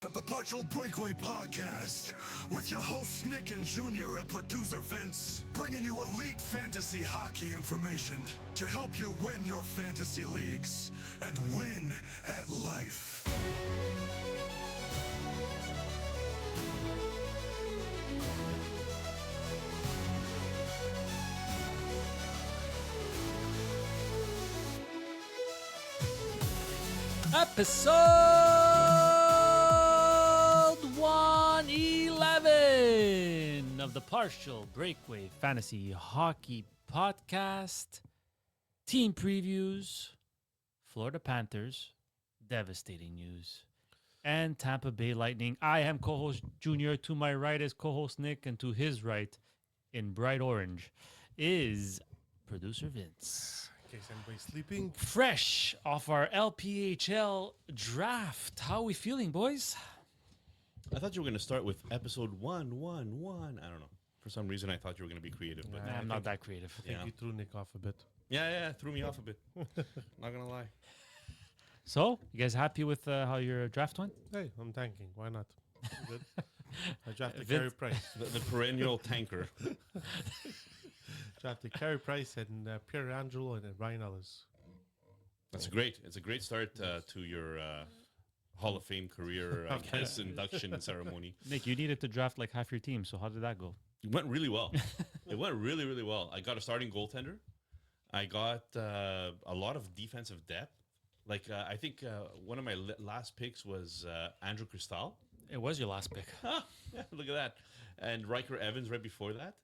of the Partial Breakaway Podcast with your hosts Nick and Junior and producer Vince, bringing you elite fantasy hockey information to help you win your fantasy leagues and win at life. Episode 111 of the Partial Breakaway Fantasy Hockey Podcast. Team previews, Florida Panthers, devastating news, and Tampa Bay Lightning. I am co-host Junior. To my right is co-host Nick, and to his right, in bright orange, is producer Vince. In case anybody's sleeping. Fresh off our LPHL draft. How are we feeling, boys? I thought you were going to start with episode 111. I don't know. For some reason, I thought you were going to be creative. But I'm not that creative. I think you threw Nick off a bit. Yeah, threw me off a bit. Not going to lie. So, you guys happy with how your draft went? Hey, I'm tanking. Why not? Good. I drafted Vince- Carey Price. The perennial tanker. Drafted Carey Price and Pierre Angelo and Ryan Ellis. That's great. It's a great start to your Hall of Fame career, I guess, induction ceremony. Nick, you needed to draft like half your team, so how did that go? It went really well. It went really, really well. I got a starting goaltender. I got a lot of defensive depth. Like, I think one of my last picks was Andrew Cristal. It was your last pick. Yeah, look at that. And Riker Evans right before that.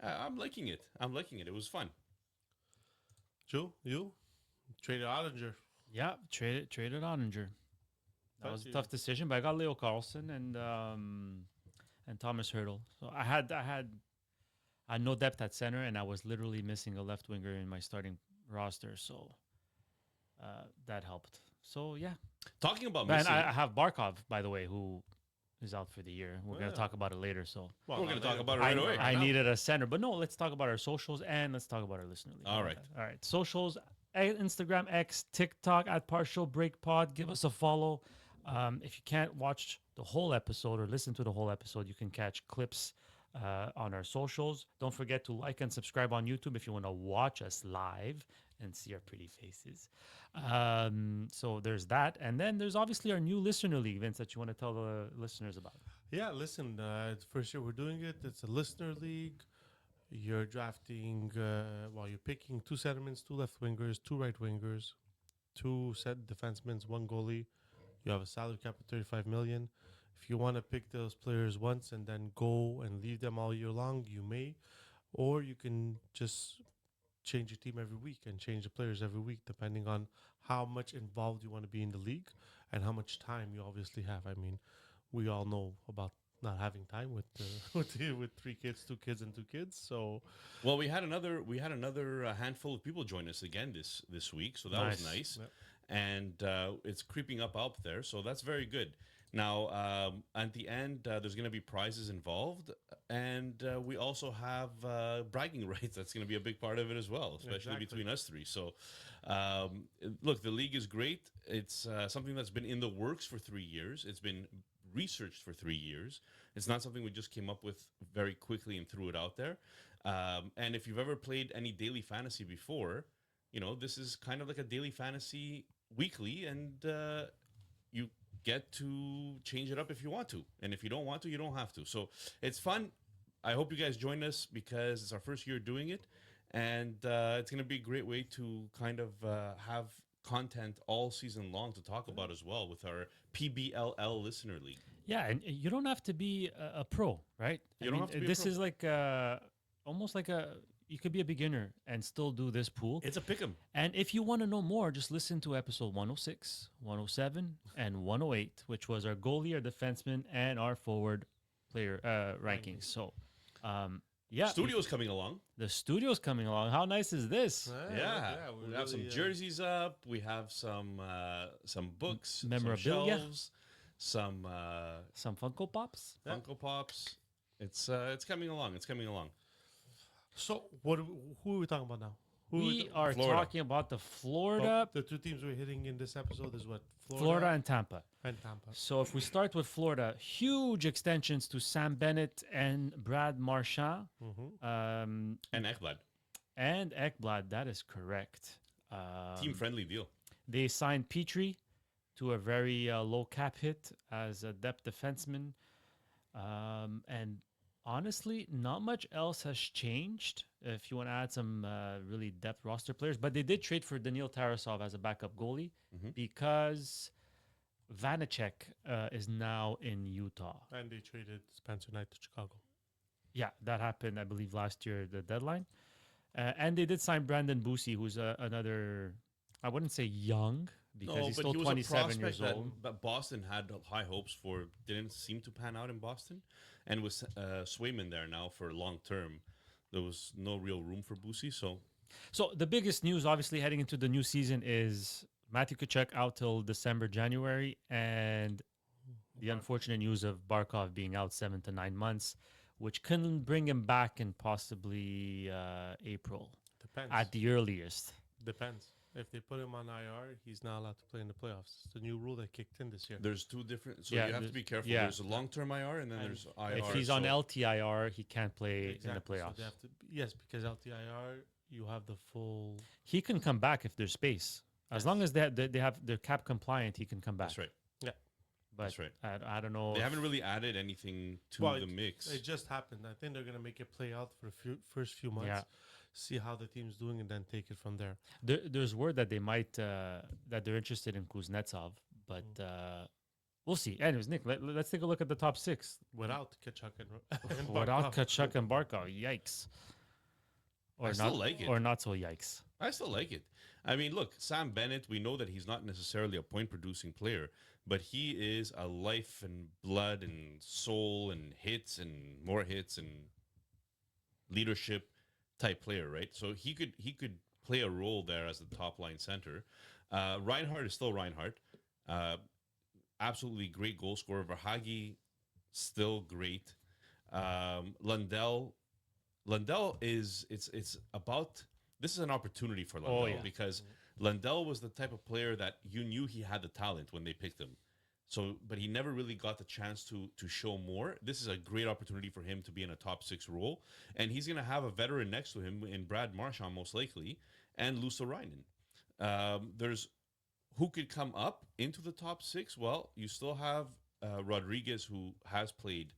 I'm liking it. It was fun. Joe, you? Traded Ottinger. Yeah, traded Ottinger. That was a tough decision, but I got Leo Carlson and Thomas Hurdle. So I had no depth at center, and I was literally missing a left winger in my starting roster. So that helped. So yeah. Talking about And missing, I have Barkov, by the way, who is out for the year. We're going to talk about it later. So we're going to talk about it right away. I needed a center, but no, let's talk about our socials and let's talk about our listener league. All right. Socials, Instagram, X, TikTok at Partial Break Pod. Give us a follow. If you can't watch the whole episode or listen to the whole episode, you can catch clips on our socials. Don't forget to like and subscribe on YouTube if you want to watch us live and see our pretty faces. So there's that. And then there's obviously our new listener league, Vince, that you want to tell the listeners about. Yeah, listen, it's the first year we're doing it. It's a listener league. You're drafting, you're picking 2 centermen, 2 left wingers, 2 right wingers, 2 set defensemen, 1 goalie. You have a salary cap of $35 million. If you want to pick those players once and then go and leave them all year long, you may. Or you can just change your team every week and change the players every week, depending on how much involved you want to be in the league and how much time you obviously have. I mean, we all know about not having time with 3 kids, 2 kids, and 2 kids. So, well, we had another handful of people join us again this week, so that was nice. Yep. And it's creeping up there, so that's very good. Now, at the end, there's going to be prizes involved, and we also have bragging rights. That's going to be a big part of it as well, especially between us 3. So, look, the league is great. It's something that's been in the works for 3 years. It's been researched for 3 years. It's not something we just came up with very quickly and threw it out there. And if you've ever played any daily fantasy before, you know, this is kind of like a daily fantasy weekly, and you get to change it up if you want to. And if you don't want to, you don't have to. So it's fun. I hope you guys join us because it's our first year doing it. And it's going to be a great way to kind of have content all season long to talk about as well with our PBLL Listener League. Yeah, and you don't have to be a pro, right? You don't have to be a This pro. is like almost like you could be a beginner and still do this pool. It's a pick'em. And if you want to know more, just listen to episode 106, 107, and 108, which was our goalie, our defenseman, and our forward player rankings. So, yeah. Studio's coming along. The studio's coming along. How nice is this? Yeah. We have some jerseys up. We have some books, Memorabilia. some shelves, some Funko Pops. Funko Pops. It's coming along. It's coming along. So, who are we talking about now? We are Florida. talking about the Florida The 2 teams we're hitting in this episode is what? Florida and Tampa. And Tampa. So if we start with Florida, huge extensions to Sam Bennett and Brad Marchand And Ekblad. and Ekblad. That is correct. Team friendly deal. They signed Petrie to a very low cap hit as a depth defenseman. And honestly, not much else has changed if you want to add some really depth roster players. But they did trade for Daniil Tarasov as a backup goalie because Vanacek is now in Utah. And they traded Spencer Knight to Chicago. Yeah, that happened, I believe, last year, the deadline. And they did sign Brandon Boosie, who's another, I wouldn't say young, because he's still he was 27 a years prospect old. that Boston had high hopes for. Didn't seem to pan out in Boston, and with Swayman there now for long term, there was no real room for Boosie. So the biggest news, obviously, heading into the new season is Matthew Tkachuk out till December, January, and the unfortunate news of Barkov being out 7 to 9 months, which can bring him back in possibly April Depends. at the earliest. Depends. If they put him on IR, he's not allowed to play in the playoffs. It's the new rule that kicked in this year. There's two different. So Yeah, you have to there's- be careful. yeah. There's a long-term IR, and then And there's IR. If he's on so- LTIR, he can't play in the Exactly. So playoffs. they have to, yes, because LTIR, you have the full. He can come back if there's space. As long as they have they're cap compliant, he can come back. That's right. But That's right. I don't know. They if- haven't really added anything to Well, the mix. It just happened. I think they're gonna make it play out for the first few months, Yeah. see how the team's doing, and then take it from there. There's word that they might that they're interested in Kuznetsov, but we'll see. Anyways, Nick, let's take a look at the top six. Without Kachuk and Without Barkov. Kachuk and Barkov, yikes. Or I not, still like it. Or not so yikes. I still like it. I mean, look, Sam Bennett, we know that he's not necessarily a point producing player, but he is a life and blood and soul and hits and more hits and leadership type player, right? So he could play a role there as the top line center. Reinhardt is still Reinhardt. Absolutely great goal scorer. Verhaeghe, still great. Lundell is it's about this is an opportunity for Lundell because Lundell was the type of player that you knew he had the talent when they picked him. So, but he never really got the chance to show more. This is a great opportunity for him to be in a top six role, and he's going to have a veteran next to him in Brad Marchand most likely, and Luostarinen. There's who could come up into the top six. Well, you still have Rodriguez, who has played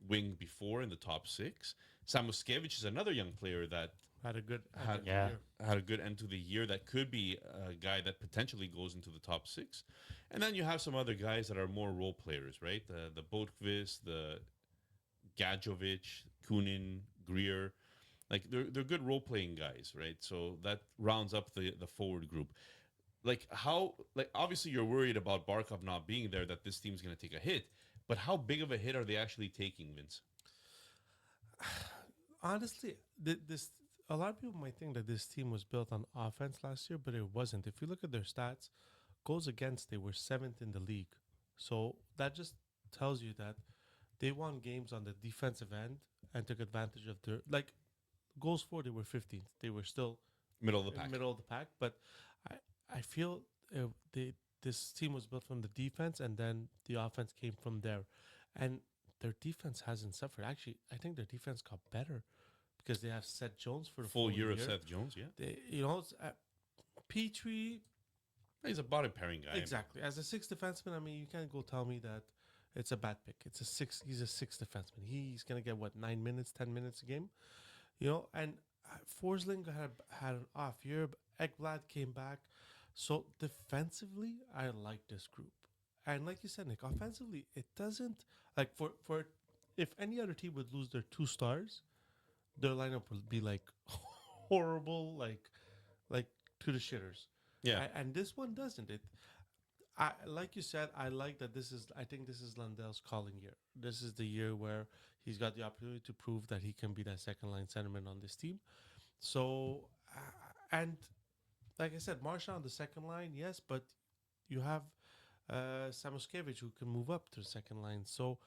wing before in the top six. Samuskevich is another young player that Had a good Yeah. had a good end to the year that could be a guy that potentially goes into the top six. And then you have some other guys that are more role players, right? The Botkvist, the Gadjovic, Kunin, Greer. Like they're good role playing guys, right? So that rounds up the forward group. Like obviously you're worried about Barkov not being there, that this team's gonna take a hit. But how big of a hit are they actually taking, Vince? Honestly, this a lot of people might think that this team was built on offense last year, but it wasn't. If you look at their stats, goals against, they were 7th in the league. So that just tells you that they won games on the defensive end and took advantage of their goals for. They were 15th. They were still Middle of the pack. middle of the pack. But I feel this team was built from the defense, and then the offense came from there, and their defense hasn't suffered. Actually, I think their defense got better because they have Seth Jones for the Full year of Seth Jones, yeah. They, Petrie, He's a bottom pairing guy. exactly. As a sixth defenseman, I mean, you can't go tell me that it's a bad pick. It's a six. He's a sixth defenseman. He's gonna get 9 minutes, 10 minutes a game, And Forsling had an off year. But Ekblad came back. So defensively, I like this group. And like you said, Nick, offensively, it doesn't for if any other team would lose their 2 stars, their lineup would be horrible, like to the shitters. Yeah. And this one doesn't. Like you said, I like that I think this is Lundell's calling year. This is the year where he's got the opportunity to prove that he can be that second line centerman on this team. So, and like I said, Marchand on the second line, yes, but you have Samuskevich who can move up to the second line. So,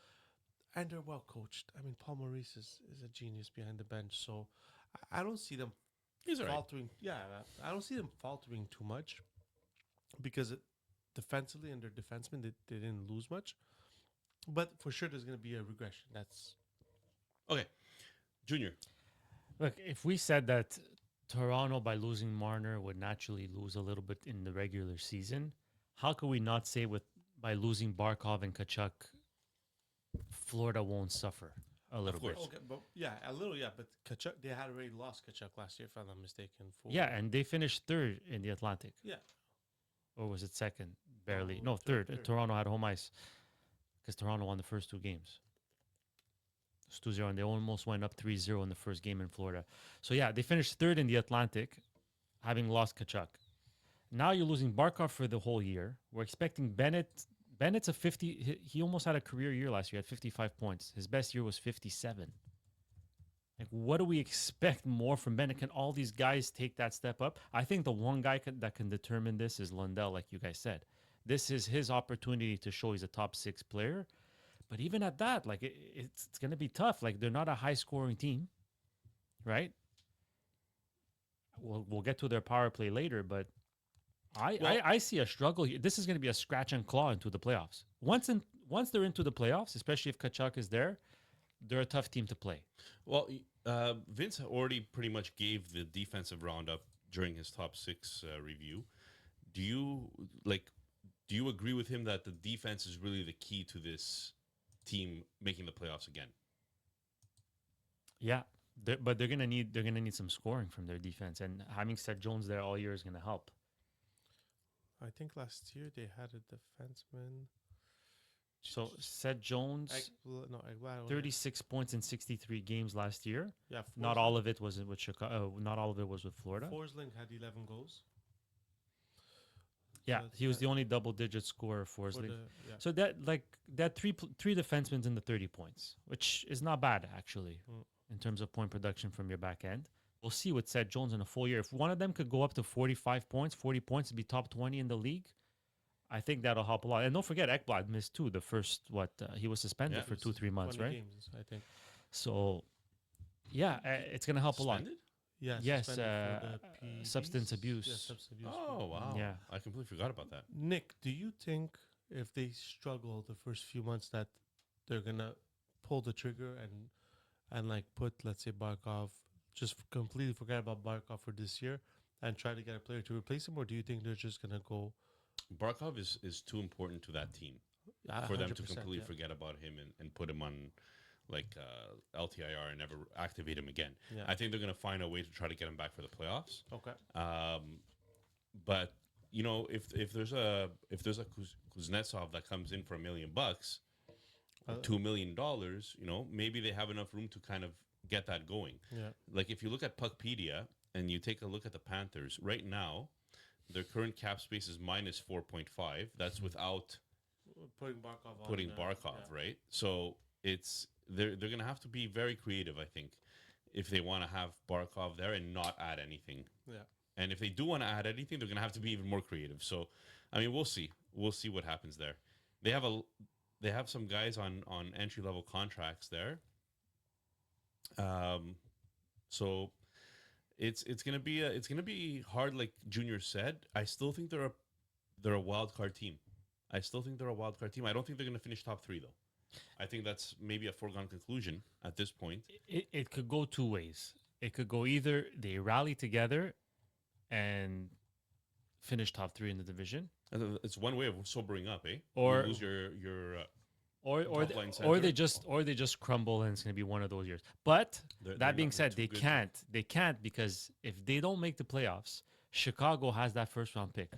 and they're well coached. I mean, Paul Maurice is a genius behind the bench. So, I don't see them He's all right. faltering. Yeah, I don't see them faltering too much because defensively and their defensemen, they didn't lose much. But for sure, there's going to be a regression. That's Okay, Junior. Look, if we said that Toronto, by losing Marner, would naturally lose a little bit in the regular season, how could we not say with by losing Barkov and Kachuk, Florida won't suffer a little bit? course. okay. But yeah, a little, yeah. But Kachuk, they had already lost Kachuk last year, if I'm not mistaken. Yeah, and they finished third in the Atlantic. yeah. Or was it second? Barely. No, No, third. third. Toronto had home ice because Toronto won the first two games. It's 2-0, and they almost went up 3-0 in the first game in Florida. So, yeah, they finished third in the Atlantic, having lost Kachuk. Now you're losing Barkov for the whole year. We're expecting Bennett. Bennett's a 50. He almost had a career year last year at 55 points. His best year was 57. Like, what do we expect more from Bennett? Can all these guys take that step up? I think the one guy that can determine this is Lundell, like you guys said. This is his opportunity to show he's a top 6 player. But even at that, like it's going to be tough. Like, they're not a high scoring team, right? We'll get to their power play later, but I see a struggle here. This is going to be a scratch and claw into the playoffs. Once they're into the playoffs, especially if Kachuk is there, they're a tough team to play. Well, Vince already pretty much gave the defensive roundup during his top 6 review. Do you agree with him that the defense is really the key to this team making the playoffs again? Yeah, but they're gonna need some scoring from their defense, and having Seth Jones there all year is gonna help. I think last year they had a defenseman. So Seth Jones, Ekblad, 36 points in 63 games last year. Yeah, Not all of it was with Chicago. Not all of it was with Florida. Forsling had 11 goals. Yeah, So he was that- the only double-digit scorer for his for league. yeah. So that three defensemen in the 30 points, which is not bad actually in terms of point production from your back end. We'll see with Seth Jones in a full year. If one of them could go up to 45 points, 40 points, and be top 20 in the league, I think that'll help a lot. And don't forget, Ekblad missed too. The first he was suspended Yeah, for it 2-3 months, 20 right? games, I think. So yeah, it's gonna help a lot. Suspended? Yeah, Yes, suspended for the substance PEDs. abuse. Yeah, substance abuse. Oh, wow. Yeah. I completely forgot about that. Nick, do you think if they struggle the first few months that they're gonna pull the trigger and like put, let's say, Barkov, just completely forget about Barkov for this year and try to get a player to replace him, or do you think they're just gonna go Barkov is too important to that team for them to completely forget about him and put him on like LTIR and never activate him again. Yeah. I think they're going to find a way to try to get him back for the playoffs. Okay. But you know, if there's a Kuznetsov that comes in for $1 million or $2 million, you know, maybe they have enough room to kind of get that going. Yeah. Like if you look at Puckpedia and you take a look at the Panthers right now, their current cap space is minus 4.5. That's without Putting Barkov on. putting Barkov, right? So it's they're going to have to be very creative, I think, if they want to have Barkov there and not add anything. Yeah. And if they do want to add anything, they're going to have to be even more creative. So, I mean, we'll see. We'll see what happens there. They have some guys on entry level contracts there. So it's gonna be hard, like Junior said. I still think they're a wild card team. I don't think they're gonna finish top 3 though. I think that's maybe a foregone conclusion at this point. It could go two ways. It could go either they rally together and finish top 3 in the division, It's one way of sobering up, eh? Or- you lose your or top line they center. just crumble and it's going to be one of those years. But They're that being not- said, they're they too good. can't because if they don't make the playoffs, Chicago has that first round pick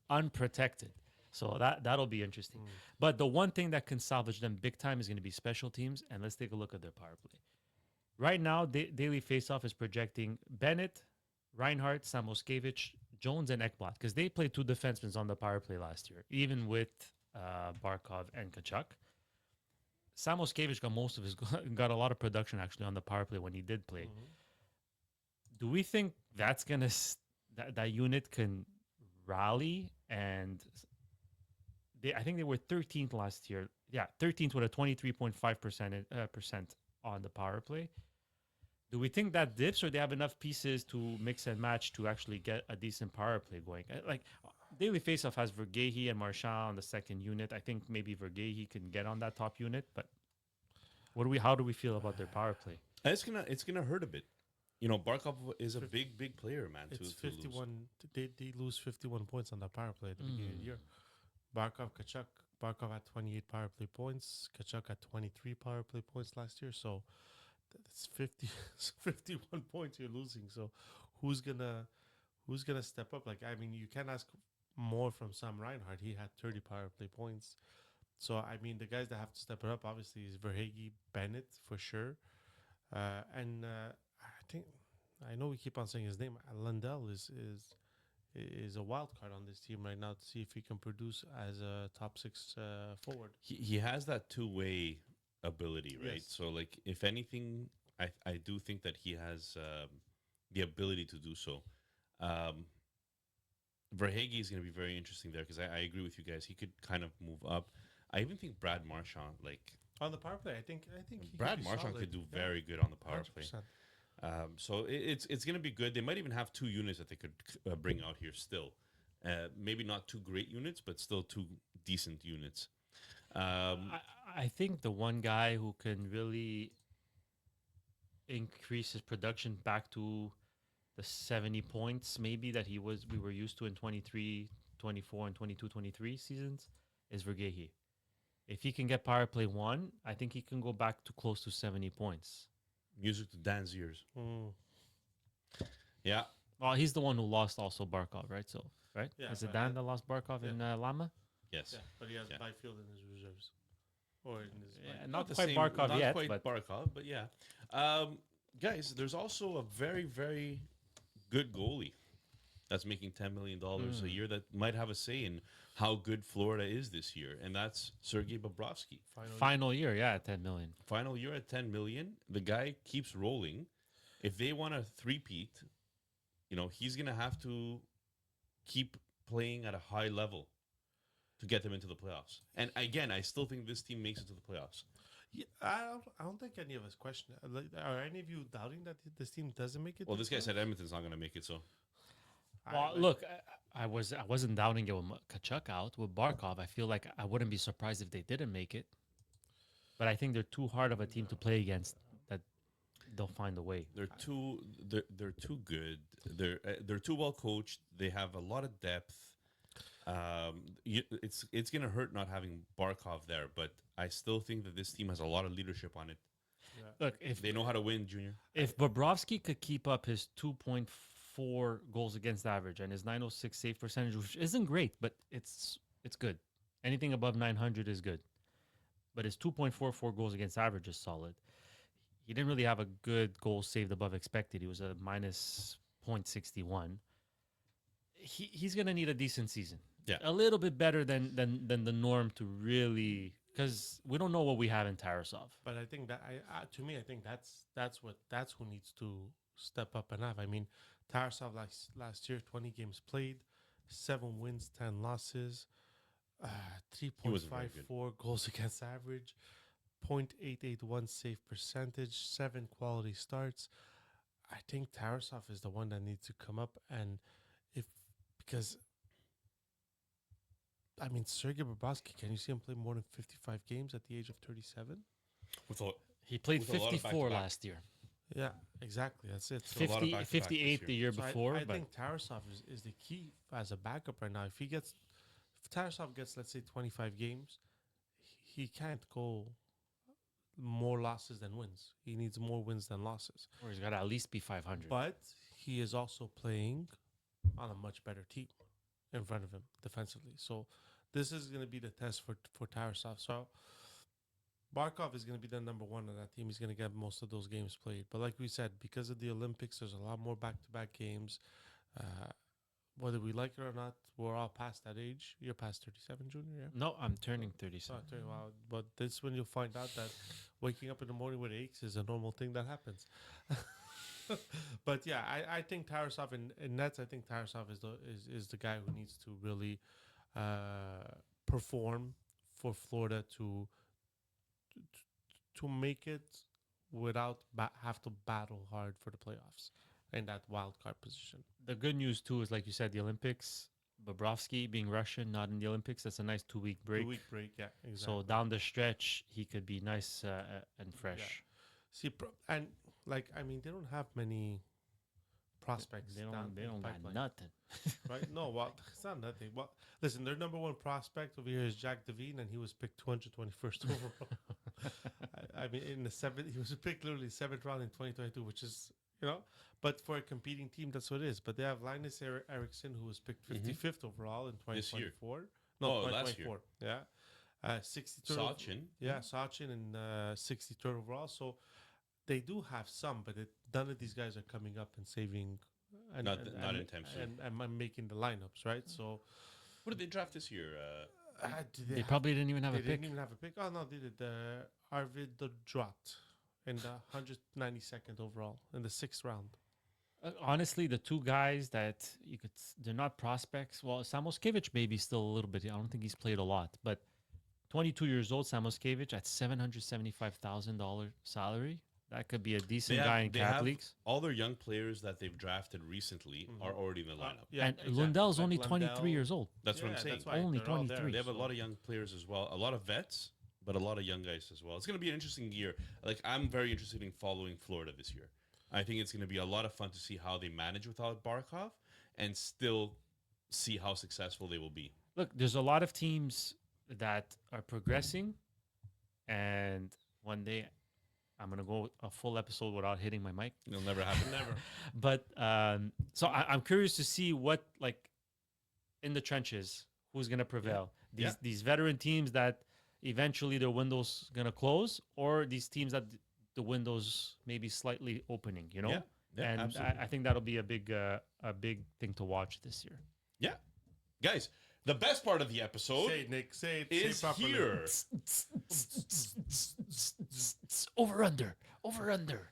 unprotected. So that'll be interesting. But the one thing that can salvage them big time is going to be special teams. And let's take a look at their power play. Right now, Daily Faceoff is projecting Bennett, Reinhardt, Samoskevich, Jones, and Ekblad because they played 2 defensemen on the power play last year, even with Barkov and Kachuk. Samoskevich got a lot of production actually on the power play when he did play. Do we think that's gonna that unit can rally? And I think they were 13th last year. Yeah, 13th with a 23.5% on the power play. Do we think that dips, or they have enough pieces to mix and match to actually get a decent power play going? Like Daily Faceoff has Vergehi and Marchand on the second unit. I think maybe Vergehi can get on that top unit, but how do we feel about their power play? And it's gonna hurt a bit. You know, Barkov is a Fif- big player, man. It's To lose. 51. They lose 51 points on that power play at the beginning of the year. Barkov, Kachuk. Barkov had 28 power play points. Kachuk had 23 power play points last year. So that's 50, 51 points you're losing. So who's gonna step up? Like, I mean, you can't ask more from Sam Reinhart. He had 30 power play points. So I mean, the guys that have to step it up obviously is Verhage, Bennett for sure, and I think I know we keep on saying his name. Lundell is a wild card on this team right now to see if he can produce as a top six forward. He has that two-way ability, right? Yes. So like, if anything, I do think that he has the ability to do so. Verhage is going to be very interesting there because I agree with you guys. He could kind of move up. I even think Brad Marchand, like On the power play, I think he Brad could be Marchand, solid. could do Yeah, very good on the power 100%. play. So it's going to be good. They might even have two units that they could bring out here still. Maybe not two great units, but still two decent units. I think the one guy who can really increase his production back to the 70 points maybe that we were used to in 23, 24, and 22, 23 seasons is Vergehi. If he can get power play 1, I think he can go back to close to 70 points. Music to Dan's ears. Mm. Yeah. Well, he's the one who lost also Barkov, right? So, right? Yeah, Is it but Dan that- that lost Barkov in Lama? Yes. Yeah, but he has Yeah. Byfield in his reserves, or in his Yeah, lineup. not the quite same- Barkov not yet, quite but Barkov, but yeah. Guys, there's also a very, very good goalie that's making $10 million a year that might have a say in how good Florida is this year, and that's Sergei Bobrovsky. final year, yeah, at 10 million. Final year at 10 million. The guy keeps rolling. If they want a three-peat, you know, he's going to have to keep playing at a high level to get them into the playoffs. And again, I still think this team makes it to the playoffs. Yeah, I don't think any of us question it. Like, are any of you doubting that this team doesn't make it? Well, to this the guy said playoffs? Edmonton's not going to make it, so Well, look, I wasn't doubting it with Kachuk out. With Barkov, I feel like I wouldn't be surprised if they didn't make it. But I think they're too hard of a team to play against that they'll find a way. they're too good. They're too well coached. They have a lot of depth. It's gonna hurt not having Barkov there, but I still think that this team has a lot of leadership on it. Look, if They know how to win, Junior. if Bobrovsky could keep up his 2.4 goals against average and his 906 save percentage, which isn't great, but it's good. Anything above 900 is good. But his 2.44 goals against average is solid. He didn't really have a good goal saved above expected. He was a minus 0.61. He's gonna need a decent season. Yeah. A little bit better than the norm to really, because we don't know what we have in Tarasov. But I think that to me, I think that's who needs to step up and have. I mean, Tarasov last year, 20 games played, 7 wins, 10 losses, wasn't very good. 3.54 goals against average, 0.881 save percentage, 7 quality starts. I think Tarasov is the one that needs to come up, and because I mean, Sergei Bobrovsky, can you see him play more than 55 games at the age of 37? He played With a lot of 54 back-to-back. last year. Yeah, exactly. That's it. So a lot of 50, back-to-back 58 this the year. year So before. I but think Tarasov is the key as a backup right now. If Tarasov gets, let's say, 25 games, he can't go more losses than wins. He needs more wins than losses. or he's got to at least be 500. But he is also playing on a much better team in front of him defensively. So this is going to be the test for Tarasov. So Barkov is going to be the number one on that team. He's going to get most of those games played. But like we said, because of the Olympics, there's a lot more back-to-back games. Whether we like it or not, we're all past that age. You're past 37, Junior, yeah? No, I'm turning 37. Oh, wow. But this when you'll find out that waking up in the morning with aches is a normal thing that happens. But yeah, I think Tarasov in nets. I think Tarasov is the guy who needs to really perform for Florida to make it without have to battle hard for the playoffs in that wild card position. The good news too is, like you said, the Olympics. Bobrovsky being Russian, not in the Olympics. That's a nice 2-week break. 2 week break, yeah, exactly. So down the stretch, he could be nice and fresh. See, and like I mean, they don't have many prospects. They down don't. They in don't got pipeline, nothing. right? No, well, it's not nothing. Well, listen, their number one prospect over here is Jack Devine, and he was picked 221st overall. I mean, in the seventh, he was picked literally 7th round in 2022, which is But for a competing team, that's what it is. But they have Linus Eriksson, who was picked 55th overall in This year. 2024. Oh, last 2024. Yeah. 63rd. Sachin. Yeah, Sachin and 63rd overall. So they do have some, but none of these guys are coming up and saving. And, Not and, intentionally. and making the lineups, right? So What did they draft this year? did They probably didn't even have they a pick. didn't even have a pick. Oh no, they did. Arvid Drat in the 192nd overall in the 6th round. Honestly, the two guys that they're not prospects. Well, Samoskevich maybe still a little bit. I don't think he's played a lot, but 22 years old, Samoskevich at $775,000 salary. That could be a decent guy in cap leagues. all their young players that they've drafted recently are already in the lineup. Yeah, And exactly. Lundell's Like only Lundell. 23 years old. That's what I'm saying. That's why Only they're all there. 23. They have a So- lot of young players as well, a lot of vets, but a lot of young guys as well. It's going to be an interesting year. Like I'm very interested in following Florida this year. I think it's going to be a lot of fun to see how they manage without Barkov and still see how successful they will be. Look, there's a lot of teams that are progressing, and one day I'm gonna go a full episode without hitting my mic. It'll never happen. Never. But so I'm curious to see what, like, in the trenches, who's gonna prevail. These veteran teams that eventually their window's gonna close, or these teams that the window's maybe slightly opening. Yeah, and absolutely. I think that'll be a big thing to watch this year. Yeah. Guys, the best part of the episode Say it, Nick. Say it. is say it properly. here. Over under.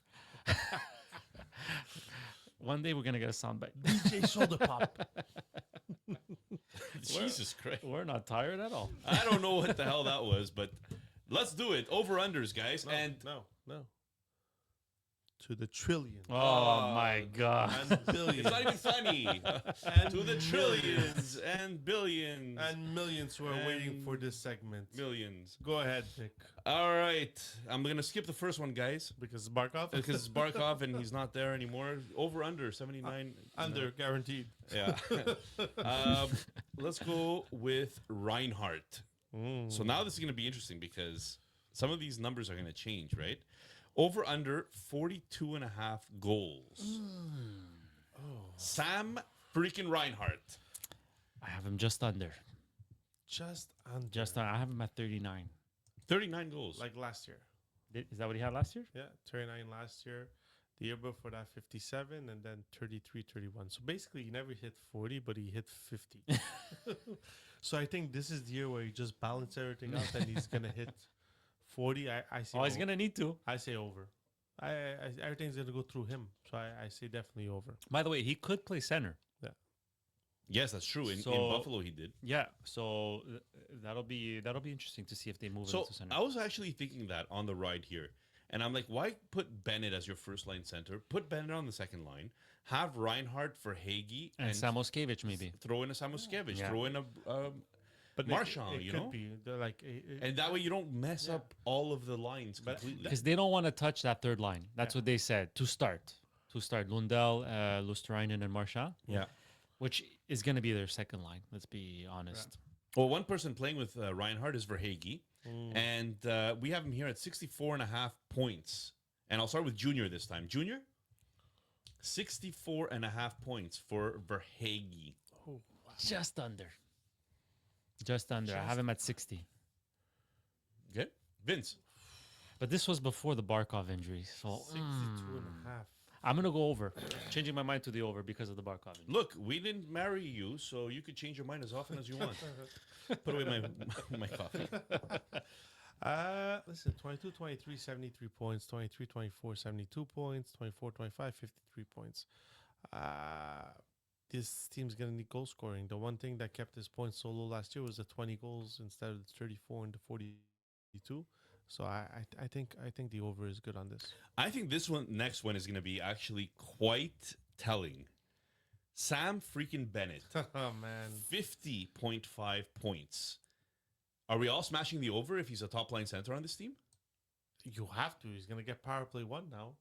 One day we're gonna get a soundbite. DJ Soda Pop. Jesus Christ. We're not tired at all. I don't know what the hell that was, but let's do it. Over-unders, guys. And no. To the trillions. Oh my god. And billions. it's not even funny. To the trillions and billions and millions who are waiting for this segment. millions. Go ahead, Nick. All right. I'm going to skip the first one, guys, Because Barkov? because it's Barkov and he's not there anymore. Over-under, 79. Under, guaranteed. Yeah. Let's go with Reinhardt. So now this is going to be interesting because some of these numbers are going to change, right? Over under 42 and a half goals. Sam freaking Reinhardt. I have him just under. Just under. I have him at 39. 39 goals. Like last year. Is that what he had last year? Yeah, 39 last year. The year before that, 57, and then 33, 31. So basically, he never hit 40, but he hit 50. So I think this is the year where he just balance everything out and he's going to hit 40. I say He's gonna need to. I say over. I everything's going to go through him. So I say definitely over. By the way, he could play center. yes, that's true. In So- Buffalo, he did. Yeah, so that'll be interesting to see if they move him So to center. I was actually thinking that on the ride here. And I'm like, why put Bennett as your first line center? Put Bennett on the second line. Have Reinhardt for Hagee and Samoskevich maybe. throw in a Samoskevich. Yeah. Throw in a But Marchand, it you could know? be. They're like, and that way you don't mess up all of the lines completely. Because they don't want to touch that third line. That's what they said to start. Lundell, Lustrainen, and Marchand. Yeah. Which is going to be their second line. Let's be honest. Well, one person playing with Reinhardt is Verhage. And we have him here at 64 and a half points. And I'll start with Junior this time. Junior, 64 and a half points for Verhage. Just under. I have him at 60. Good. Vince. But this was before the Barkov injury. So 62 and a half. I'm going to go over. Changing my mind to the over because of the Barkov injury. Look, we didn't marry you, so you could change your mind as often as you want. Put away my coffee. Listen, 22, 23, 73 points. 23, 24, 72 points. 24, 25, 53 points. This team's going to need goal scoring. The one thing that kept this point so low last year was the 20 goals instead of the 34 and the 42. So I think the over is good on this. I think this next one is going to be actually quite telling. Sam freaking Bennett, Oh man. 50.5 points. Are we all smashing the over if he's a top line center on this team? You have to. He's gonna get power play 1 now.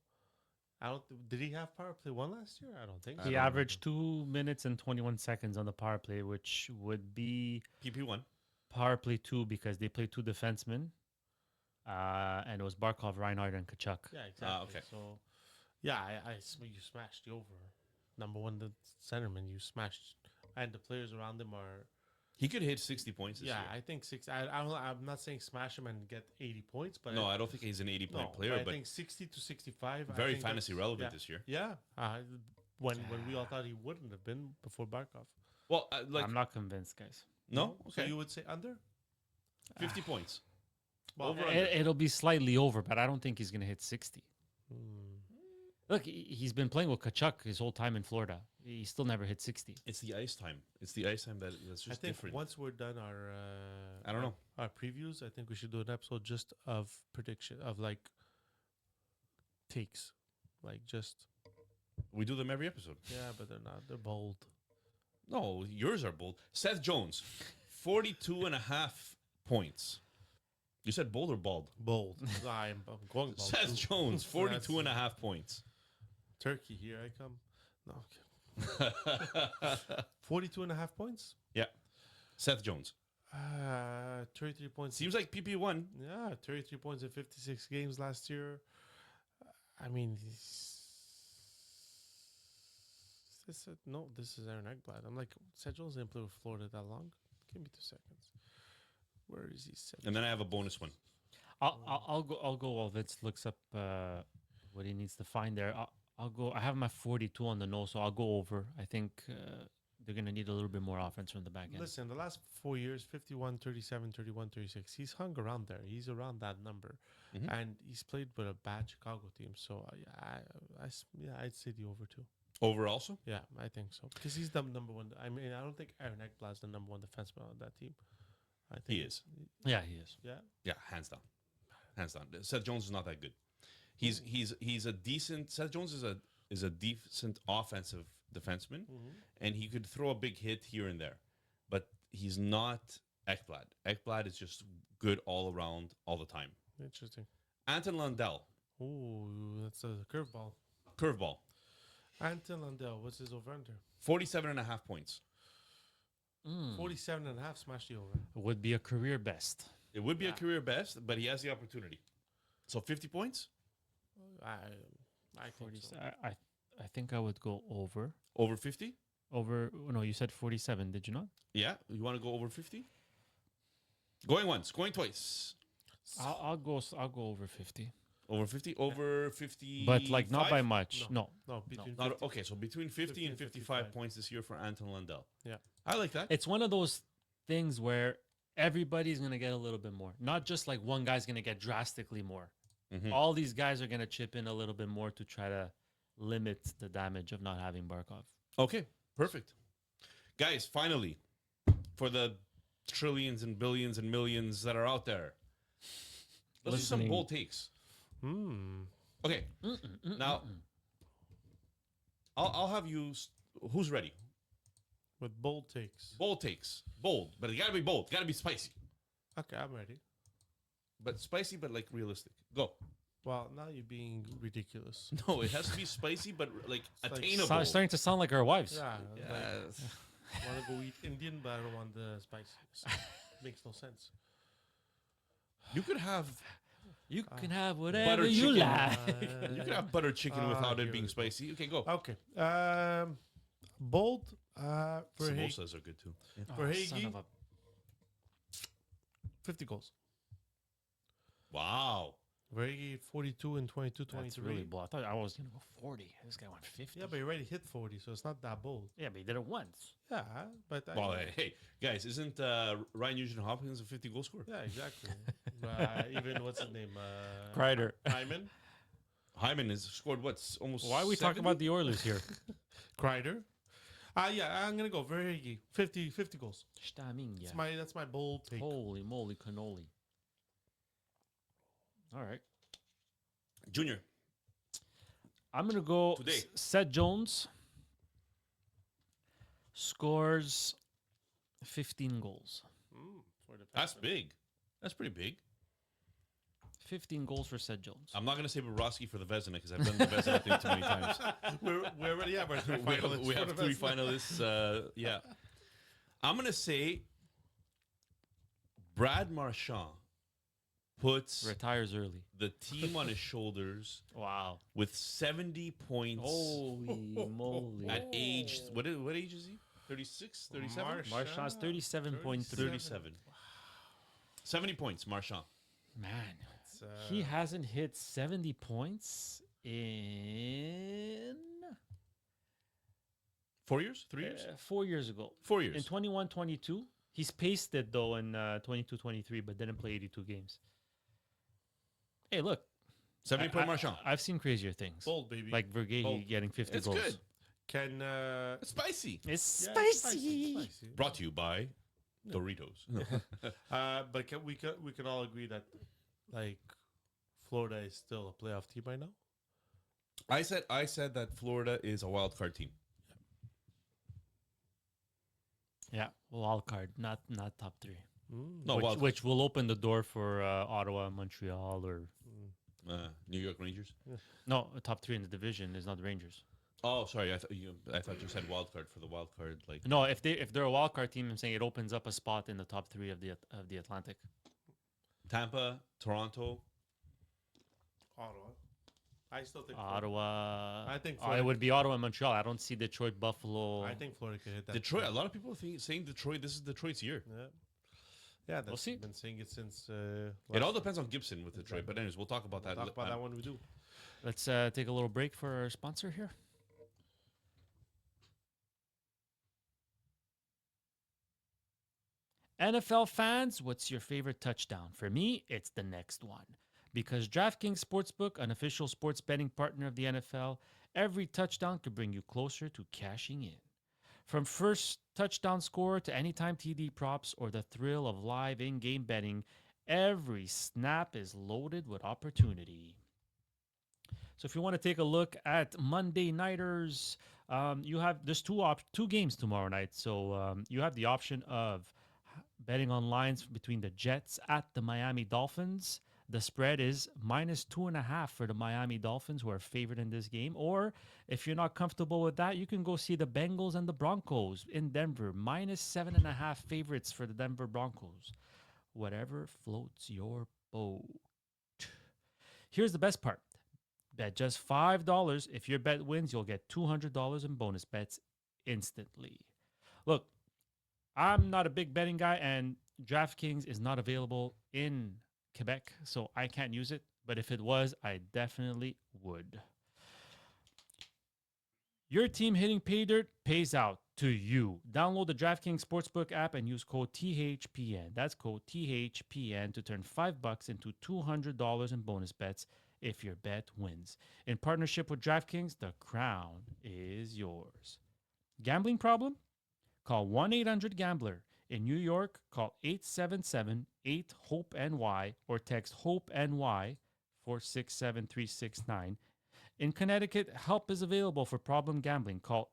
I don't. Did he have power play 1 last year? I don't think. He so. averaged 2 minutes and 21 seconds on the power play, which would be PP1. power play 2 because they played 2 defensemen. And it was Barkov, Reinhardt, and Kachuk. Yeah, exactly. Okay. So, yeah, you smashed the over. Number one, the centerman you smashed, and the players around him are. He could hit 60 points this Yeah, year. I think six. I'm not saying smash him and get 80 points, but No, I don't think he's an 80-point no, player, I but think 60 to 65. I very think fantasy that's- relevant yeah. this year. Yeah, when we all thought he wouldn't have been before Barkov. Well, like, I'm not convinced, guys. no? So Okay. you would say under? 50 points. Well, Over under. It'll be slightly over, but I don't think he's going to hit 60. Hmm. Look, he's been playing with Kachuk his whole time in Florida. He still never hit 60. It's the ice time. It's the ice time that's I just think different. once we're done our I don't know. our previews, I think we should do an episode just of prediction of like takes, like just We do them every episode. yeah, but they're not. They're bold. No, yours are bold. Seth Jones, 42.5 points. You said bold or bald? Bold. I'm going bold. Seth too. Jones, So that's- 42.5 points. Turkey, here I come. No, okay. 42.5 points. Yeah. Seth Jones. 33 points. Seems like PP1. Yeah, 33 points in 56 games last year. I mean, this is Aaron Ekblad. I'm like, Seth Jones didn't play with Florida that long. Give me 2 seconds. Where is he? Seth And then I have a bonus one. I'll go while Vince looks up what he needs to find there. I'll go. I have my 42 on the nose, so I'll go over. I think they're going to need a little bit more offense from the back end. Listen, the last 4 years, 51, 37, 31, 36, he's hung around there. He's around that number. Mhm. And he's played with a bad Chicago team. So, I'd say the over too. Over also? Yeah, I think so. Because he's the number one. I mean, I don't think Aaron Ekblad's the number one defenseman on that team. I think He is. Yeah, he is. Yeah. Yeah, hands down. Hands down. Seth Jones is not that good. He's a decent. Seth Jones is a decent offensive defenseman, and he could throw a big hit here and there, but he's not Ekblad. Ekblad is just good all around, all the time. Interesting. Anton Lundell, Ooh, that's a curveball. curveball, Anton Lundell, what's his over under? 47.5 points. 47.5, smash the over. Would be a career best. It would be a career best, but he has the opportunity. So 50 points, I think 40, so. I think I would go over. over 50. Over. No, you said 47. Did you not? Yeah, you want to go over 50? Going once, going twice. I'll go over 50. Over 50, over 50. But like not by much. No. No, between Not, 50 okay, so between 50 and 55 55 points this year for Anton Lundell. Yeah. I like that. It's one of those things where everybody's going to get a little bit more. Not just like one guy's going to get drastically more. Mhm. All these guys are going to chip in a little bit more to try to limit the damage of not having Barkov. Okay, perfect. Guys, finally, for the trillions and billions and millions that are out there, let's do some Listening. bold takes. Okay, now I'll have you. Who's ready? with bold takes. Bold takes. Bold, but it gotta be bold. Gotta be spicy. Okay, I'm ready. But spicy, but like realistic. Go. Well, now you're being ridiculous. No, it has to be spicy, but like like attainable. Starting to sound like our wives. Yeah. Yes. Want to go eat Indian, but I don't want the spice. Makes no sense. You could have You can have whatever butter you chicken. like. You could have butter chicken without it here being we go. spicy. Okay, go. Okay. Bold. For Hig- Samosas are good too. For Oh, son Higgy, of a- 50 goals. Wow. For Higgy, 42 and 22, That's 23. really bold. I thought I was going to go 40. This guy went 50. Yeah, but he already hit 40, so it's not that bold. Yeah, but he did it once. Yeah, but Well, hey, guys, isn't Ryan Nugent Hopkins a 50 goal scorer? yeah, exactly. Even what's his name? Kreider. Hyman, Hyman has scored what's almost. Why are we talking 70? about the Oilers here? Kreider. Yeah, I'm gonna go for Higgy. 50 goals. Staminga. That's my bold take. Holy moly cannoli. All right. Junior. I'm going to go Today. Seth Jones. Scores 15 goals. For the That's Panthers. big. That's pretty big. 15 goals for Seth Jones. I'm not going to say Bobrovsky for the Vezina because I've done the Vezina thing too many times. We already have our three we have, finalists. we for have the three Vezina. finalists. Yeah. I'm going to say Brad Marchand puts Retires early. the team on his shoulders Wow. with 70 points Holy moly. at age. What age is he? 36? 37? Marchand's 37.3. 37. 70 points, Marchand. Man, It's, he hasn't hit 70 points in 4 years? 3 years? 4 years ago. 4 years. In 21-22. He's paced it, though, in 22-23, but didn't play 82 games. Hey, look. 70 point Marchand. I've seen crazier things. bold, baby. Like Vergey Bold. getting 50 It's goals. good. Can It's spicy. It's yeah, spicy. it's spicy. Brought to you by Doritos. But we can all agree that like Florida is still a playoff team right now. I said that Florida is a wild card team. Yeah, wild card, not top three. No, which, wild card. which will open the door for Ottawa, Montreal, or New York Rangers. no, top three in the division is not the Rangers. Oh, sorry. I thought you said wild card for the wild card. Like No, if they're a wild card team, I'm saying it opens up a spot in the top three of the Atlantic. Tampa, Toronto. Ottawa. I still think Ottawa. I think it Florida- would be Ottawa and Montreal. I don't see Detroit, Buffalo. I think Florida can hit that. Detroit. A lot of people are saying Detroit. This is Detroit's year. Yeah. Yeah, that's see. been saying it since. It all depends on Gibson with Detroit. But anyways, we'll talk about that. Talk about that when we do. Let's take a little break for our sponsor here. NFL fans, what's your favorite touchdown? For me, it's the next one. Because DraftKings Sportsbook, an official sports betting partner of the NFL, every touchdown could bring you closer to cashing in. From first touchdown score to anytime TD props or the thrill of live in-game betting, every snap is loaded with opportunity. So if you want to take a look at Monday Nighters, there's two games tomorrow night. So you have the option of betting on lines between the Jets at the Miami Dolphins. The spread is -2.5 for the Miami Dolphins, who are favored in this game. Or if you're not comfortable with that, you can go see the Bengals and the Broncos in Denver. -7.5 favorites for the Denver Broncos. Whatever floats your boat. Here's the best part. Bet just $5. If your bet wins, you'll get $200 in bonus bets instantly. Look, I'm not a big betting guy, and DraftKings is not available in Quebec, so I can't use it. But if it was, I definitely would. Your team hitting pay dirt pays out to you. Download the DraftKings Sportsbook app and use code THPN. That's code THPN to turn $5 into $200 in bonus bets if your bet wins. In partnership with DraftKings, the crown is yours. Gambling problem? Call 1-800-GAMBLER. In New York, call 877-8-HOPE-NY or text HOPE-NY 467-369. In Connecticut, help is available for problem gambling. Call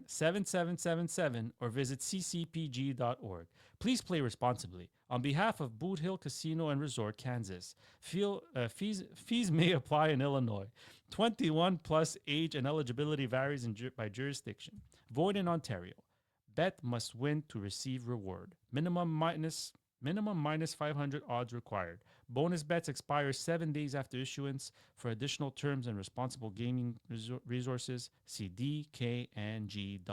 8887-897777 or visit ccpg.org. Please play responsibly. On behalf of Boot Hill Casino and Resort, Kansas, fees may apply in Illinois. 21 plus age and eligibility varies by jurisdiction. Void in Ontario. Bet must win to receive reward. Minimum minus 500 odds required. Bonus bets expire 7 days after issuance. For additional terms and responsible gaming resources, see dkng.co/audio.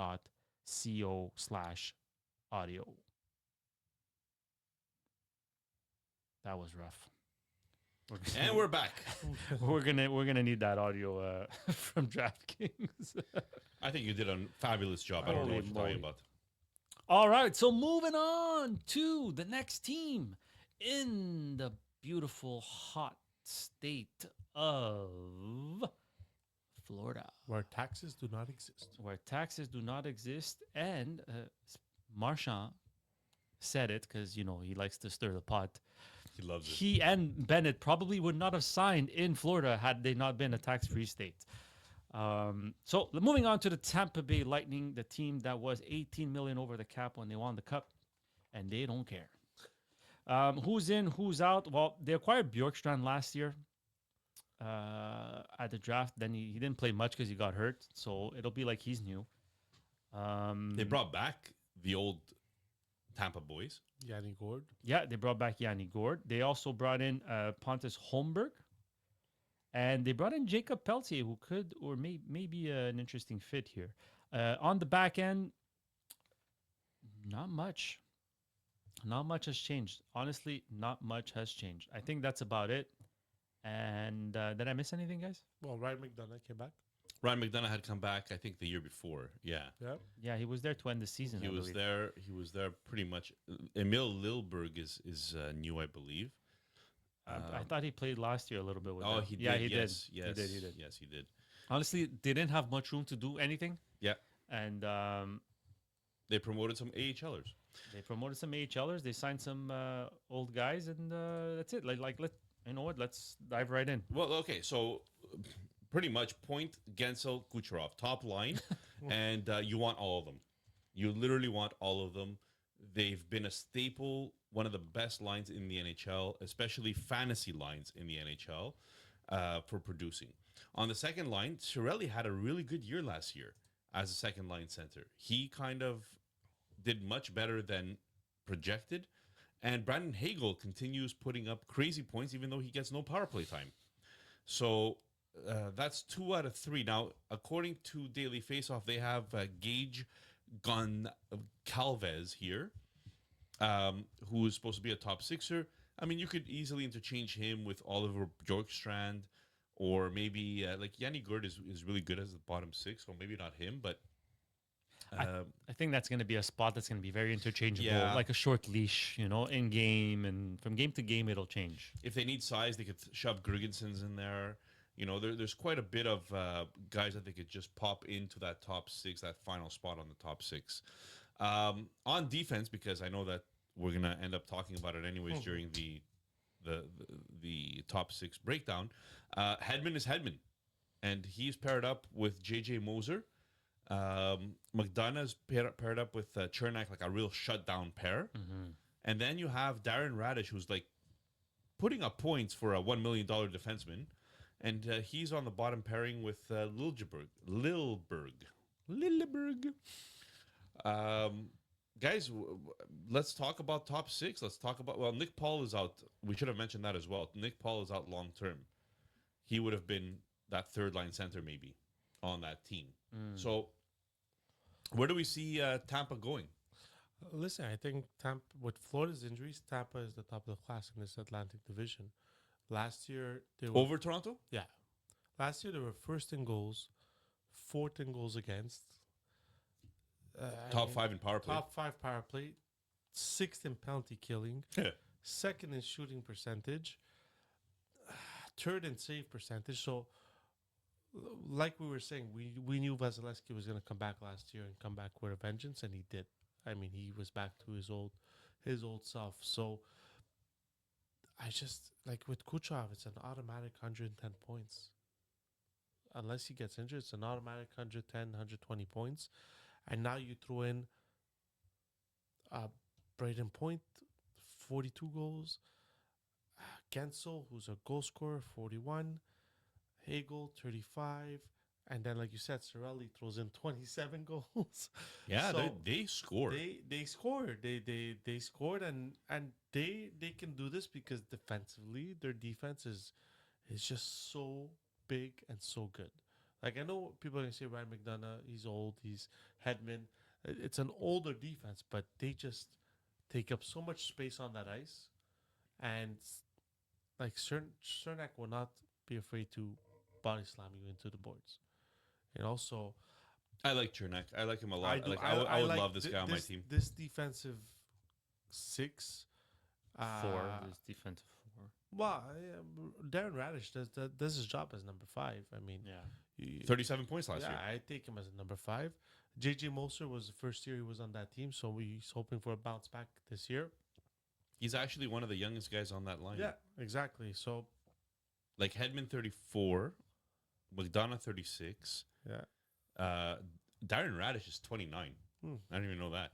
That was rough. And we're back. We're gonna need that audio from DraftKings. I think you did a fabulous job. I don't know Holy what you're talking moly. about. All right, so moving on to the next team in the beautiful, hot state of Florida, Where taxes do not exist. where taxes do not exist. And Marchand said it because, he likes to stir the pot. He loves it. he and Bennett probably would not have signed in Florida had they not been a tax-free state. So moving on to the Tampa Bay Lightning, the team that was 18 million over the cap when they won the cup, and they don't care. Who's in, who's out? Well, they acquired Bjorkstrand last year at the draft. Then he didn't play much because he got hurt, so it'll be like he's new. They brought back the old Tampa boys. Yanni Gord. Yeah, they brought back Yanni Gord. They also brought in Pontus Holmberg. And they brought in Jacob Peltier, who could or may be an interesting fit here. On the back end, not much. Not much has changed. Honestly, not much has changed. I think that's about it. And did I miss anything, guys? Well, Ryan McDonough came back. Ryan McDonough had come back, I think, the year before. Yeah. Yeah. Yeah, he was there to end the season. He I was believe. there. He was there pretty much. Emil Lilberg is new, I believe. I thought he played last year a little bit with Oh, them. he did. Yeah, he Yes, did. yes, He did. Yes, he did. Honestly, they didn't have much room to do anything. Yeah. And They promoted some AHLers. they promoted some AHLers. They signed some old guys, and that's it. You know what? Let's dive right in. Well, okay, so pretty much Point, Gensel, Kucherov, top line, and you want all of them. You literally want all of them. They've been a staple, one of the best lines in the NHL, especially fantasy lines in the NHL, for producing. On the second line, Cirelli had a really good year last year as a second line center. He kind of did much better than projected. And Brandon Hagel continues putting up crazy points, even though he gets no power play time. So that's 2 out of 3. Now, according to Daily Faceoff, they have Gage Goncalves here, who is supposed to be a top sixer. I mean, you could easily interchange him with Oliver Bjorkstrand, or maybe like Yanni Gord is really good as the bottom six, so maybe not him, but I think that's going to be a spot that's going to be very interchangeable, Yeah. like a short leash, in game, and from game to game it'll change. if they need size, they could shove Girgensons in there. There's quite a bit of guys that they could just pop into that top six, that final spot on the top six. On defense, because I know that we're gonna end up talking about it anyways during the top six breakdown. Hedman is Hedman, and he's paired up with JJ Moser. McDonough's paired up with Chernak, like a real shutdown pair. And then you have Darren Radish, who's like putting up points for a $1 million defenseman. And he's on the bottom pairing with Lilberg. Guys, let's talk about top six. Let's talk about, well, Nick Paul is out. We should have mentioned that as well. Nick Paul is out long term. He would have been that third line center maybe on that team. So where do we see Tampa going? Listen, I think Tampa, with Florida's injuries, Tampa is the top of the class in this Atlantic Division. Last year, they were Over Toronto? Yeah. Last year, they were first in goals, fourth in goals against. Top 5 in power play. Top 5 power play, sixth in penalty killing, second in shooting percentage, third in save percentage. So, like we were saying, we knew Vasilevsky was going to come back last year and come back with a vengeance, and he did. I mean, he was back to his old self. So, I just, like with Kucherov, it's an automatic 110 points. Unless he gets injured, it's an automatic 110, 120 points. And now you throw in Braden Point, 42 goals. Gensel, who's a goal scorer, 41. Hagel, 35. And then, like you said, Cirelli throws in 27 goals. Yeah, So they scored. They scored. They scored, and they can do this because defensively, their defense is just so big and so good. Like, I know people are gonna say Ryan McDonough, he's old, he's Hedman. It's an older defense, but they just take up so much space on that ice, and like Cernak will not be afraid to body slam you into the boards. And also, I like Chernak. I like him a lot. do- I would like love this guy on my team. This defensive six, 4, there's defensive 4. well, Darren Radish does his job as number 5. I mean, Yeah. 37 points last yeah, year. I take him as a number 5. JJ Moser was the first year he was on that team, so he's hoping for a bounce back this year. He's actually one of the youngest guys on that line. Yeah, exactly. So Like Hedman 34, McDonough 36, yeah, Darren Radish is 29. Hmm. I didn't even know that.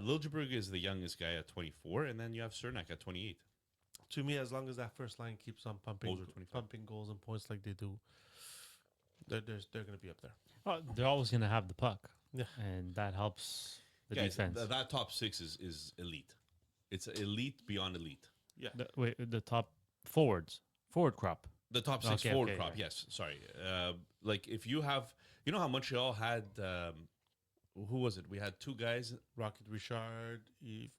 Liljeberg is the youngest guy at 24, and then you have Cernak at 28. to me, as long as that first line keeps on pumping, Goals are 25. pumping goals and points like they do, they're going to be up there. Oh, they're always going to have the puck. Yeah. And that helps the Guys, defense. that top six is elite. It's elite beyond elite. Yeah, The top forward crop. The top six Okay, forward okay, crop, yeah. yes. Sorry. Like if you have, you know how Montreal had, who was it? We had two guys. Rocket Richard, Eve.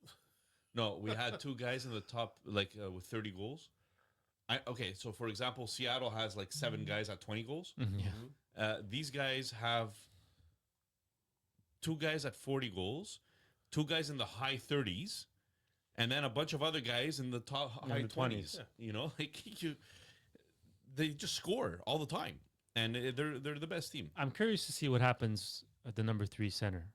No, we had two guys in the top, like with 30 goals. Okay, so for example, Seattle has like 7 guys at 20 goals. Yeah. These guys have 2 guys at 40 goals, 2 guys in the high 30s, and then a bunch of other guys in the top high the 20s. 20s. You know, like they just score all the time, and they're the best team. I'm curious to see what happens at the number 3 center.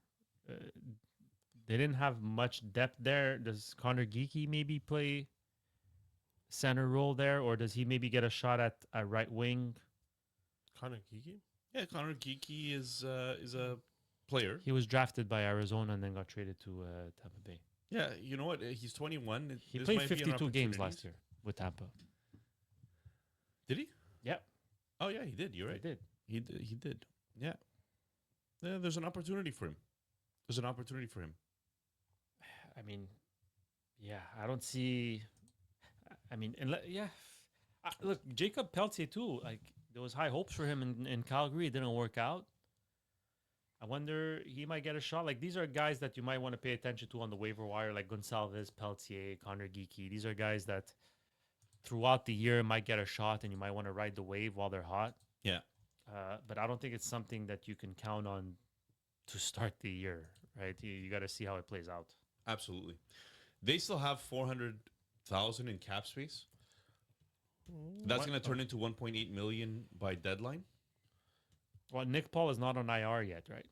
They didn't have much depth there. Does Connor Geeky maybe play center role there, or does he maybe get a shot at a right wing? Connor Geeky. Yeah, Connor Geeky is a player. He was drafted by Arizona and then got traded to Tampa Bay. Yeah, you know what? He's 21. He This played might be an 52 games opportunity. last year with Tampa. Did he? Yep, Oh yeah, he did. You're he right. did. He did. He did. Yeah. Yeah. There's an opportunity for him. There's an opportunity for him. I mean, yeah, I don't see. I mean, yeah. Look, Jacob Peltier too. Like there was high hopes for him in Calgary. It didn't work out. I wonder he might get a shot. Like these are guys that you might want to pay attention to on the waiver wire, like Gonsalves, Peltier, Connor Geeky. These are guys that throughout the year might get a shot, and you might want to ride the wave while they're hot. Yeah. But I don't think it's something that you can count on to start the year, right? You got to see how it plays out. Absolutely. They still have 400,000 in cap space. That's going to turn into 1.8 million by deadline. Well, Nick Paul is not on IR yet, right?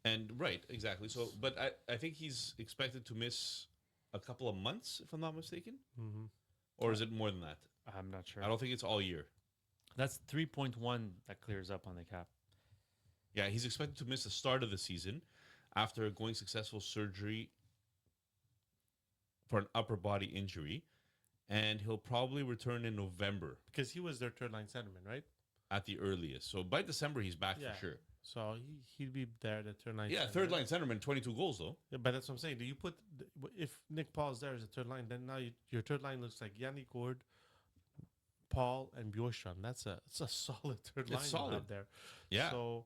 And right, exactly. So, but I think he's expected to miss a couple of months, if I'm not mistaken. Mm-hmm. Or is it more than that? I'm not sure. I don't think it's all year. That's 3.1 that clears up on the cap. Yeah, he's expected to miss the start of the season after going successful surgery for an upper body injury, and he'll probably return in November Because he was their third line centerman, right? at the earliest. So by December, he's back Yeah. for sure. So he'd be there, the third line. Yeah, third line centerman, 22 goals though. Yeah, but that's what I'm saying. Do you put if Nick Paul is there as a third line, then now your third line looks like Yannick Gourde, Paul, and Bjorstrand. It's a solid third line you solid. have there. Yeah. So,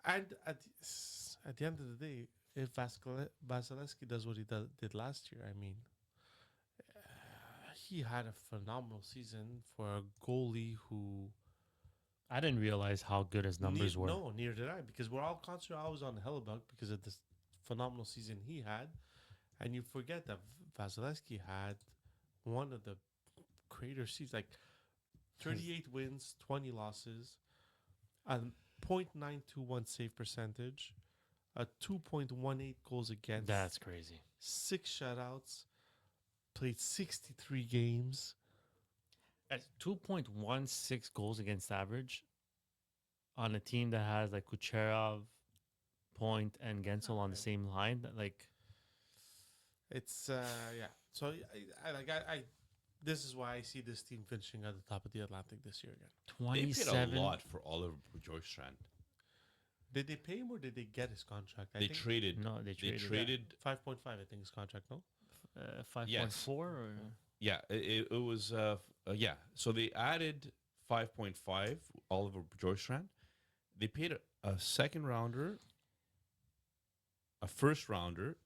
and at the end of the day, if Vasilevsky does what he did last year, I mean, he had a phenomenal season for a goalie who. I didn't realize how good his numbers were. No, neither did I, because we're all constantly always on Hellebuck because of this phenomenal season he had, and you forget that Vasilevsky had one of the greater seasons, like 38 wins, 20 losses, a .921 save percentage, a 2.18 goals against, That's crazy. 6 shutouts, played 63 games. At 2.16 goals against average on a team that has like Kucherov, Point, and Gensel on the same line. Like, It's yeah. So I this is why I see this team finishing at the top of the Atlantic this year again. They paid 27. a lot for Oliver Bjorkstrand. Did they pay him or did they get his contract? I They think traded. No, they They traded. traded. 5.5. I think his contract. No, 5.4 Yes. or Yeah, it was. Yeah, so they added 5.5 Oliver Bjorkstrand. They paid a second rounder, a first rounder,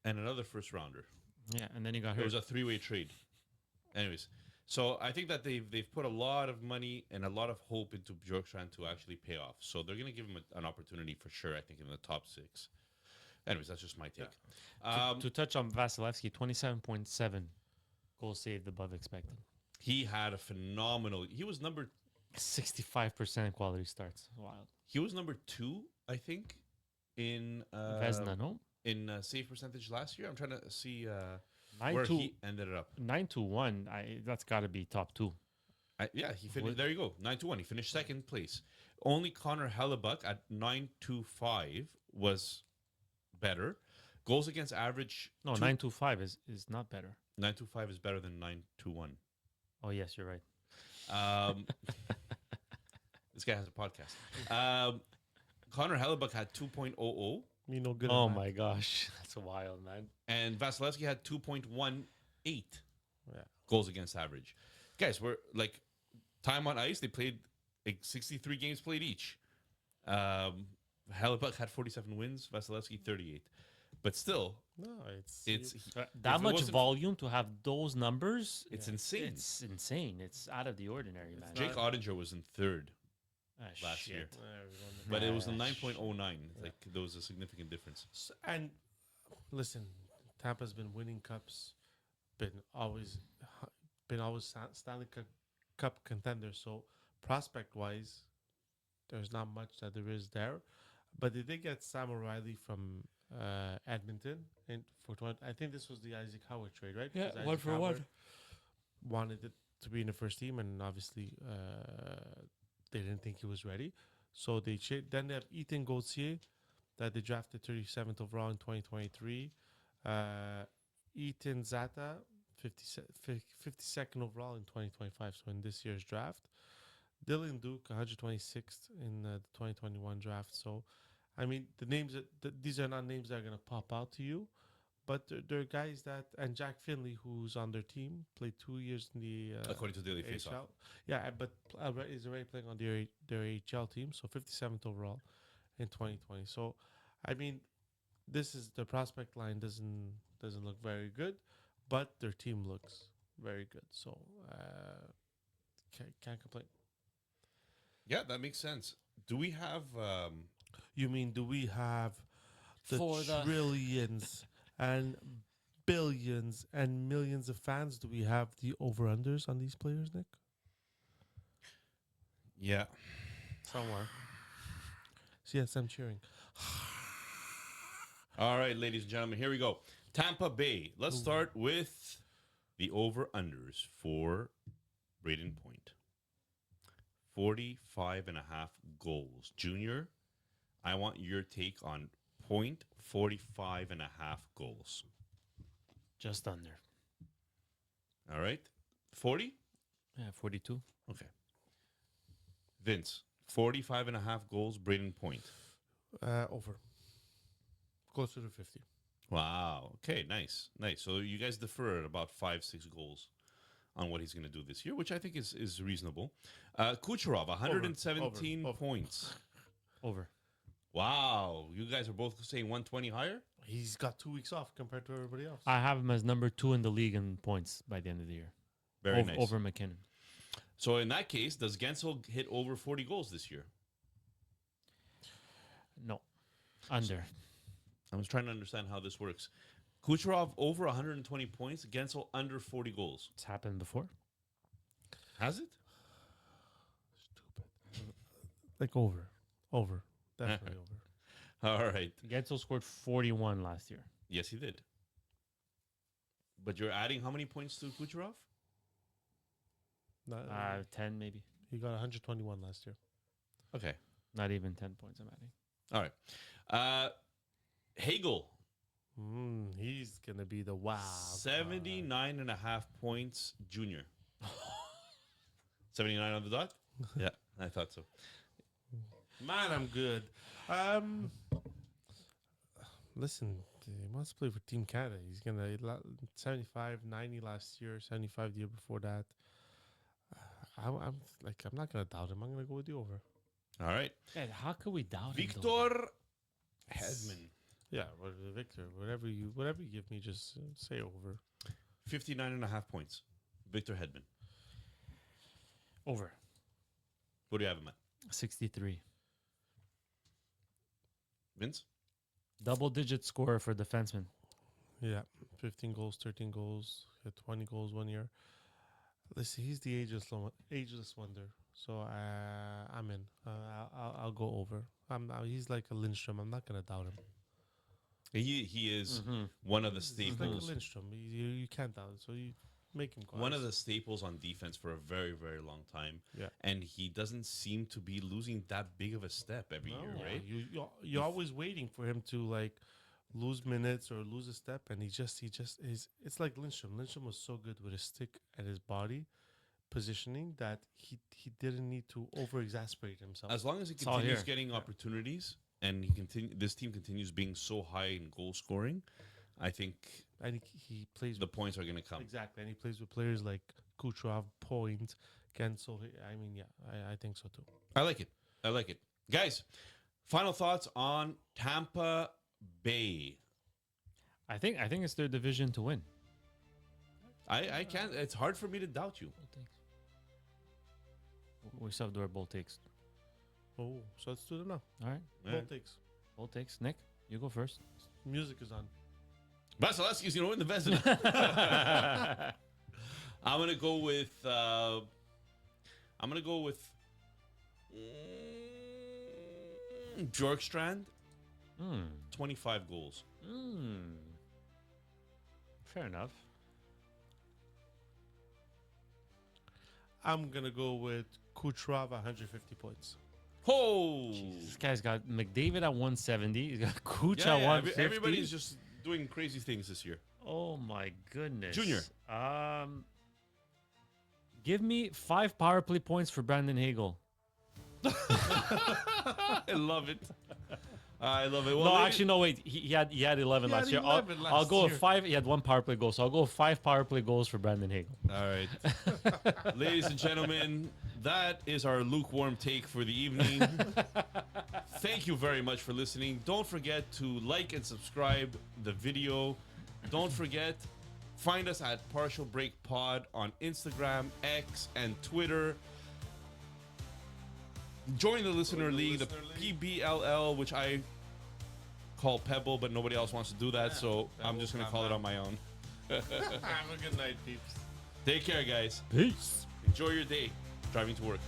and another first rounder. yeah, and then he got It hurt. was a 3-way trade. Anyways, so I think that they've put a lot of money and a lot of hope into Bjorkstrand to actually pay off. So they're going to give him an opportunity for sure. I think in the top 6. Anyways, that's just my take. To touch on Vasilevsky, 27.7 goals saved above expected. He had a phenomenal. He was number 65% quality starts. Wild. He was number 2, I think, in Vesna, no? in save percentage last year? I'm trying to see Nine where to he ended it up. 9-1. That's got to be top two. Yeah, he finished. What- There you go, 9-1. He finished second place. Only Connor Hellebuck at 9-5 was better. Goals against average. No, 9-5 is not better. 9-5 is better than 9-1. Oh yes, you're right. Um, this guy has a podcast. Connor Hellebuck had 2.00, Me no good. Oh at my gosh, that's wild, man. and Vasilevsky had 2.18 Yeah. goals against average. Guys, we're like time on ice. They played like 63 games played each. Hellebuck had 47 wins. Vasilevsky 38, but still, No, it's it's That it much wasn't- volume to have those numbers. it's insane. It's insane. It's out of the ordinary, man. Jake Ottinger was in third, Ah, last year. shit. but it was the Yeah, 9.09. Like there was a significant difference. And listen, Tampa's been winning cups, been always Stanley Cup contender. So prospect wise, there's not much that there is there, but they did get Sam O'Reilly from Edmonton, and for 20, I think this was the Isaac Howard trade, right? Yeah, 'Cause one Isaac for one. Howard wanted it to be in the first team, and obviously they didn't think he was ready. So then they have Ethan Gauthier that they drafted 37th overall in 2023. Ethan Zata, 52nd overall in 2025, so in this year's draft. Dylan Duke, 126th in the 2021 draft. So, I mean, the names these are not names that are going to pop out to you, but they're guys that, and Jack Finley, who's on their team, played 2 years in the According to Daily Faceoff. AHL. Yeah, but is already playing on their AHL team, so 57th overall in 2020. So, I mean, the prospect line doesn't look very good, but their team looks very good. So, can't complain. Yeah, that makes sense. Do we have? You mean, do we have the For the- trillions and billions and millions of fans? Do we have the over-unders on these players, Nick? Yeah. Somewhere. So yes, I'm cheering. All right, ladies and gentlemen, here we go. Tampa Bay. Let's start with the over-unders for Braden Point. 45.5 goals. Junior, I want your take on Point, 45.5 goals. Just under. All right. 40? Yeah, 42. Okay. Vince, 45.5 goals, Braden Point. Over. Closer to 50. Wow. Okay, nice. Nice. So you guys defer at about 5-6 goals on what he's going to do this year, which I think is reasonable. Kucherov, 117 Over. points. Over. Wow. You guys are both saying 120 higher? He's got 2 weeks off compared to everybody else. I have him as number 2 in the league in points by the end of the year. Very nice. Over McKinnon. So in that case, does Gensel hit over 40 goals this year? No. Under. I was trying to understand how this works. Kucherov over 120 points, Gensel under 40 goals. It's happened before. Has it? Stupid. Like over. Over. Definitely over. All right. Gensel scored 41 last year. Yes, he did. But you're adding how many points to Kucherov? 10 maybe. He got 121 last year. Okay. Not even 10 points I'm adding. All right. Hagel, He's going to be the wow. 79.5 points, junior. 79 on the dot? Yeah, I thought so. Man, I'm good. Listen, he wants to play for Team Canada. He's going to 75, 90 last year, 75 the year before that. I'm not going to doubt him. I'm going to go with the over. All right. Yeah, how could we doubt him, though? Victor Hedman, Yeah, Victor, whatever you give me, just say over. 59.5 points. Victor Hedman. Over. What do you have him at? 63. Vince? Double-digit scorer for defenseman. Yeah, 15 goals, 13 goals, he had 20 goals 1 year. Listen, he's the ageless wonder. So I'm in. I'll go over. He's like a Lindstrom. I'm not gonna doubt him. He is one of the It's like a staples. Lindstrom. You can't doubt it. So you make him go. One of the staples on defense for a very, very long time. Yeah. And he doesn't seem to be losing that big of a step every year, right? You're always waiting for him to like lose minutes or lose a step, and he just is. It's like Lindstrom. Lindstrom was so good with his stick and his body positioning that he didn't need to over exasperate himself. As long as he all continues here. getting opportunities and this team continues being so high in goal scoring, I think And he plays the points are going to come. exactly, and he plays with players like Kucherov, Point, Gensel. I mean, yeah, I think so too. I like it. I like it. Guys, final thoughts on Tampa Bay. I think it's their division to win. I can't. It's hard for me to doubt you. We still have to do our bold takes. Oh, so let's do them now. All right, Bold takes. bold takes. Nick, you go first. Music is on. Vasilevsky's going to win the Vezina. I'm going to go with. Bjorkstrand. 25 goals. Fair enough. I'm gonna go with Kucherov 150 points. Oh, This guy's got McDavid at 170. He's got Kuch yeah, at yeah, 150. everybody's just doing crazy things this year. Oh my goodness. Junior. Give me 5 power play points for Brandon Hagel. I love it. I love it. Well, No, maybe- actually, no. Wait, he had 11 He had last year. 11 I'll last go with year. 5. He had 1 power play goal, so I'll go with 5 power play goals for Brandon Hagel. All right. Ladies and gentlemen, that is our lukewarm take for the evening. Thank you very much for listening. Don't forget to like and subscribe the video. Don't forget, find us at Partial Break Pod on Instagram, X, and Twitter. Join the Listener League, the PBLL, which I call Pebble, but nobody else wants to do that, so I'm just going to call it on my own. Have a good night, peeps. Take care, guys. Peace. Enjoy your day driving to work.